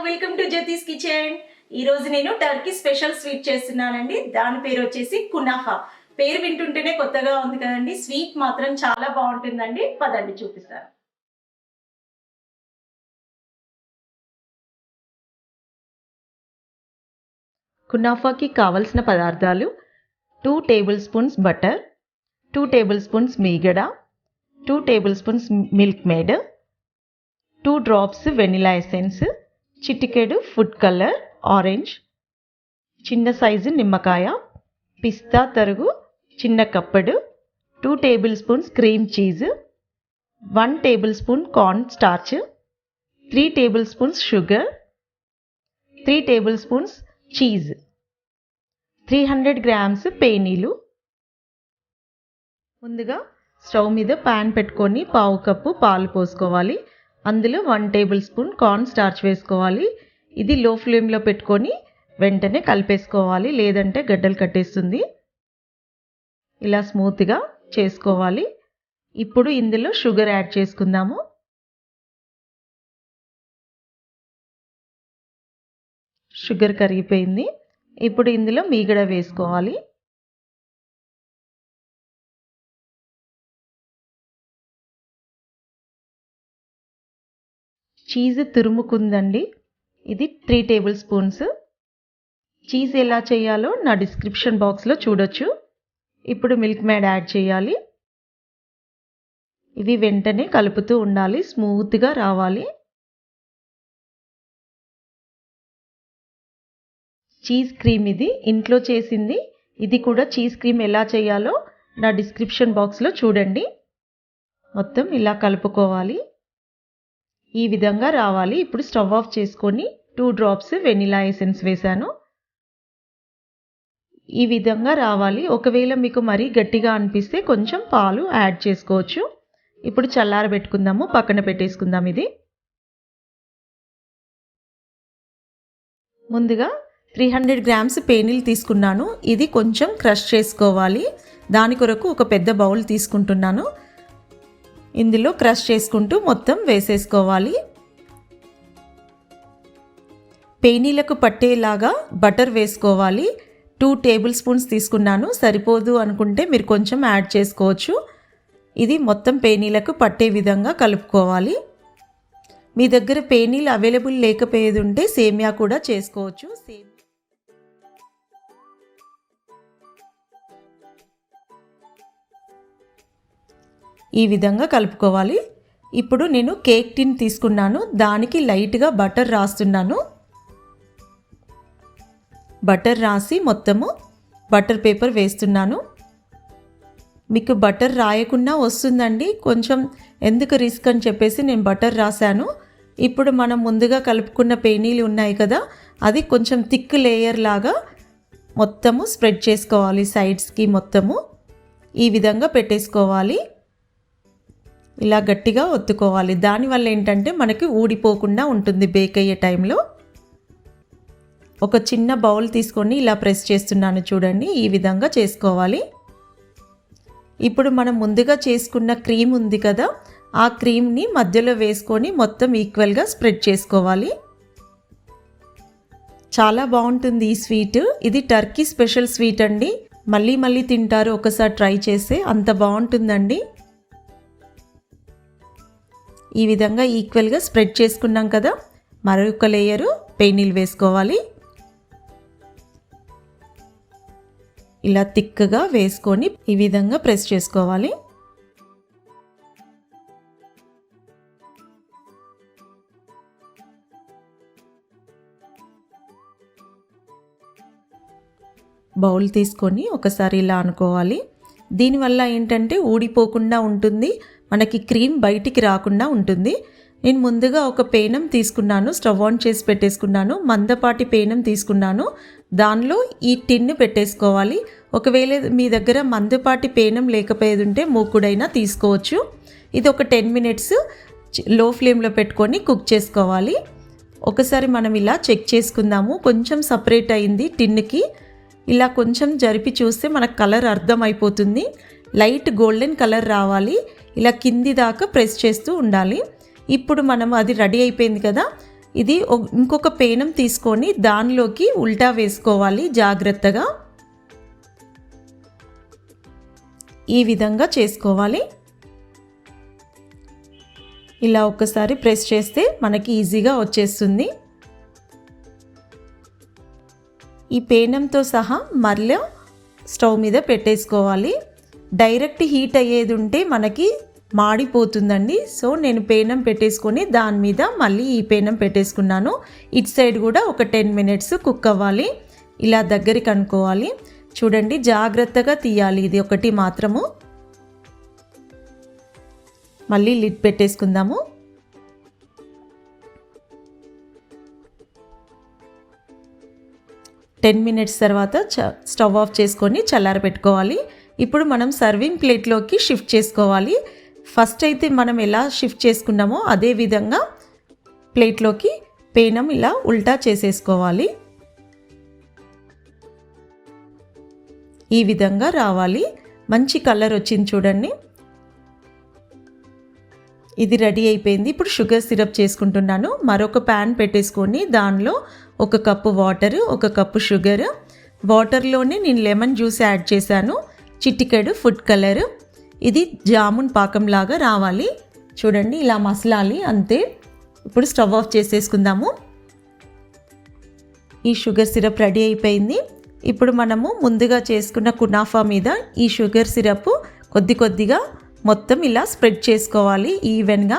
Welcome to జ్యోతిస్ kitchen. ఈ రోజు నేను టర్కీ స్పెషల్ స్వీట్ చేస్తున్నానండి. దాని పేరు వచ్చేసి కునాఫా. పేరు వింటుంటేనే కొత్తగా ఉంది కదండి. స్వీట్ మాత్రం చాలా బాగుంటుందండి. పదండి చూపిస్తాను. కునాఫాకి కావలసిన పదార్థాలు 2 tablespoons butter, 2 tablespoons మీగడ, 2 tablespoons Milkmaid, 2 drops vanilla essence, చిటికెడు ఫుడ్ కలర్ ఆరెంజ్, చిన్న సైజు నిమ్మకాయ, పిస్తా తరుగు చిన్న కప్పడు, 2 tablespoons cream cheese, 1 tablespoon cornstarch, 3 tablespoons sugar, 3 tablespoons cheese, 300 grams పేనీలు. ముందుగా స్టవ్ మీద ప్యాన్ పెట్టుకొని పావు కప్పు పాలు పోసుకోవాలి. అందులో 1 టేబుల్ స్పూన్ కార్న్ స్టార్చ్ వేసుకోవాలి. ఇది లో ఫ్లేమ్లో పెట్టుకొని వెంటనే కలిపేసుకోవాలి, లేదంటే గడ్డలు కట్టేస్తుంది. ఇలా స్మూత్గా చేసుకోవాలి. ఇప్పుడు ఇందులో షుగర్ యాడ్ చేసుకుందాము. షుగర్ కరిగిపోయింది. ఇప్పుడు ఇందులో మీగడ వేసుకోవాలి. చీజ్ తురుముకుందండి. ఇది 3 టేబుల్ స్పూన్స్. చీజ్ ఎలా చేయాలో నా డిస్క్రిప్షన్ బాక్స్లో చూడొచ్చు. ఇప్పుడు మిల్క్ మేడ్ యాడ్ చేయాలి. ఇవి వెంటనే కలుపుతూ ఉండాలి, స్మూత్గా రావాలి. చీజ్ క్రీమ్ ఇది ఇంట్లో చేసింది. ఇది కూడా చీజ్ క్రీమ్ ఎలా చేయాలో నా డిస్క్రిప్షన్ బాక్స్లో చూడండి. మొత్తం ఇలా కలుపుకోవాలి. ఈ విధంగా రావాలి. ఇప్పుడు స్టవ్ ఆఫ్ చేసుకొని 2 డ్రాప్స్ వెనిలా ఎసెన్స్ వేసాను. ఈ విధంగా రావాలి. ఒకవేళ మీకు మరీ గట్టిగా అనిపిస్తే కొంచెం పాలు యాడ్ చేసుకోవచ్చు. ఇప్పుడు చల్లారబెట్టుకుందాము, పక్కన పెట్టేసుకుందాం. ఇది ముందుగా 300 గ్రామ్స్ పేనీలు తీసుకున్నాను. ఇది కొంచెం క్రష్ చేసుకోవాలి. దాని కొరకు ఒక పెద్ద బౌల్ తీసుకుంటున్నాను. ఇందులో క్రష్ చేసుకుంటూ మొత్తం వేసేసుకోవాలి. పేనీలకు పట్టేలాగా బటర్ వేసుకోవాలి. 2 టేబుల్ స్పూన్స్ తీసుకున్నాను. సరిపోదు అనుకుంటే మీరు కొంచెం యాడ్ చేసుకోవచ్చు. ఇది మొత్తం పేనీలకు పట్టే విధంగా కలుపుకోవాలి. మీ దగ్గర పేనీలు అవైలబుల్ లేకపోయేది ఉంటే సేమియా కూడా చేసుకోవచ్చు. ఈ విధంగా కలుపుకోవాలి. ఇప్పుడు నేను కేక్ టిన్ తీసుకున్నాను. దానికి లైట్గా బటర్ రాస్తున్నాను. బటర్ రాసి మొత్తము బటర్ పేపర్ వేస్తున్నాను. మీకు బటర్ రాయకుండా వస్తుందండి. కొంచెం ఎందుకు రిస్క్ అని చెప్పేసి నేను బటర్ రాశాను. ఇప్పుడు మనం ముందుగా కలుపుకున్న పేనీలు ఉన్నాయి కదా, అది కొంచెం థిక్ లేయర్ లాగా మొత్తము స్ప్రెడ్ చేసుకోవాలి. సైడ్స్కి మొత్తము ఈ విధంగా పెట్టేసుకోవాలి. ఇలా గట్టిగా ఒత్తుకోవాలి. దానివల్ల ఏంటంటే మనకి ఊడిపోకుండా ఉంటుంది బేక్ అయ్యే టైంలో. ఒక చిన్న బౌల్ తీసుకొని ఇలా ప్రెస్ చేస్తున్నాను చూడండి. ఈ విధంగా చేసుకోవాలి. ఇప్పుడు మనం ముందుగా చేసుకున్న క్రీమ్ ఉంది కదా, ఆ క్రీమ్ని మధ్యలో వేసుకొని మొత్తం ఈక్వల్గా స్ప్రెడ్ చేసుకోవాలి. చాలా బాగుంటుంది ఈ స్వీట్. ఇది టర్కీ స్పెషల్ స్వీట్ అండి. మళ్ళీ మళ్ళీ తింటారు ఒకసారి ట్రై చేస్తే, అంత బాగుంటుందండి. ఈ విధంగా ఈక్వల్గా స్ప్రెడ్ చేసుకున్నాం కదా, మరొక లేయరు పేనీలు వేసుకోవాలి. ఇలా థిక్గా వేసుకొని ఈ విధంగా ప్రెస్ చేసుకోవాలి. బౌల్ తీసుకొని ఒకసారి ఇలా అనుకోవాలి. దీనివల్ల ఏంటంటే ఊడిపోకుండా ఉంటుంది, మనకి క్రీమ్ బయటికి రాకుండా ఉంటుంది. నేను ముందుగా ఒక పేనం తీసుకున్నాను, స్టవ్ ఆన్ చేసి పెట్టేసుకున్నాను. మందపాటి పేనం తీసుకున్నాను. దానిలో ఈ టిన్ను పెట్టేసుకోవాలి. ఒకవేళ మీ దగ్గర మందపాటి పేనం లేకపోయేది ఉంటే మూకుడైనా తీసుకోవచ్చు. ఇది ఒక 10 మినిట్స్ లో ఫ్లేమ్లో పెట్టుకొని కుక్ చేసుకోవాలి. ఒకసారి మనం ఇలా చెక్ చేసుకుందాము. కొంచెం సపరేట్ అయింది టిన్నుకి. ఇలా కొంచెం జరిపి చూస్తే మనకు కలర్ అర్థమైపోతుంది. లైట్ గోల్డెన్ కలర్ రావాలి. ఇలా కింది దాకా ప్రెస్ చేస్తూ ఉండాలి. ఇప్పుడు మనం అది రెడీ అయిపోయింది కదా, ఇది ఇంకొక పేనం తీసుకొని దానిలోకి ఉల్టా వేసుకోవాలి జాగ్రత్తగా. ఈ విధంగా చేసుకోవాలి. ఇలా ఒక్కసారి ప్రెస్ చేస్తే మనకి ఈజీగా వచ్చేస్తుంది. ఈ పేనంతో సహా మరలా స్టవ్ మీద పెట్టేసుకోవాలి. డైరెక్ట్ హీట్ అయ్యేది ఉంటే మనకి మాడిపోతుందండి. సో నేను పేనం పెట్టేసుకొని దాని మీద మళ్ళీ ఈ పేనం పెట్టేసుకున్నాను. ఇటు సైడ్ కూడా ఒక 10 మినిట్స్ కుక్ అవ్వాలి. ఇలా దగ్గరికి అనుకోవాలి. చూడండి జాగ్రత్తగా తీయాలి, ఇది ఒకటి మాత్రము. మళ్ళీ లిడ్ పెట్టేసుకుందాము. టెన్ మినిట్స్ తర్వాత స్టవ్ ఆఫ్ చేసుకొని చల్లార పెట్టుకోవాలి. ఇప్పుడు మనం సర్వింగ్ ప్లేట్లోకి షిఫ్ట్ చేసుకోవాలి. ఫస్ట్ అయితే మనం ఎలా షిఫ్ట్ చేసుకున్నామో అదే విధంగా ప్లేట్లోకి పేనం ఇలా ఉల్టా చేసేసుకోవాలి. ఈ విధంగా రావాలి. మంచి కలర్ వచ్చింది చూడండి. ఇది రెడీ అయిపోయింది. ఇప్పుడు షుగర్ సిరప్ చేసుకుంటున్నాను. మరొక ప్యాన్ పెట్టేసుకొని దానిలో 1 కప్పు వాటర్, 1 కప్పు షుగర్. వాటర్లోనే నేను లెమన్ జ్యూస్ యాడ్ చేశాను. చిటికెడు ఫుడ్ కలర్. ఇది జామున్ పాకంలాగా రావాలి. చూడండి ఇలా మసలాలి అంతే. ఇప్పుడు స్టవ్ ఆఫ్ చేసేసుకుందాము. ఈ షుగర్ సిరప్ రెడీ అయిపోయింది. ఇప్పుడు మనము ముందుగా చేసుకున్న కునాఫా మీద ఈ షుగర్ సిరప్ కొద్ది కొద్దిగా మొత్తం ఇలా స్ప్రెడ్ చేసుకోవాలి ఈవెన్గా.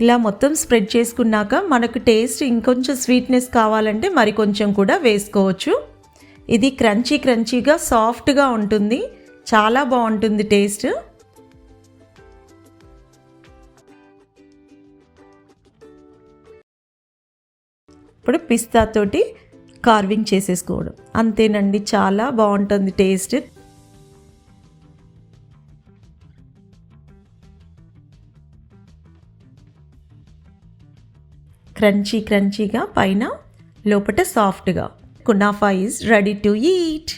ఇలా మొత్తం స్ప్రెడ్ చేసుకున్నాక మనకు టేస్ట్ ఇంకొంచెం స్వీట్నెస్ కావాలంటే మరి కొంచెం కూడా వేసుకోవచ్చు. ఇది క్రంచీగా సాఫ్ట్గా ఉంటుంది. చాలా బాగుంటుంది టేస్ట్. ఇప్పుడు పిస్తా తోటి కార్వింగ్ చేసేసుకోవడం అంతేనండి. చాలా బాగుంటుంది టేస్ట్. క్రంచీగా పైన లోపల సాఫ్ట్గా. Kunafa is ready to eat.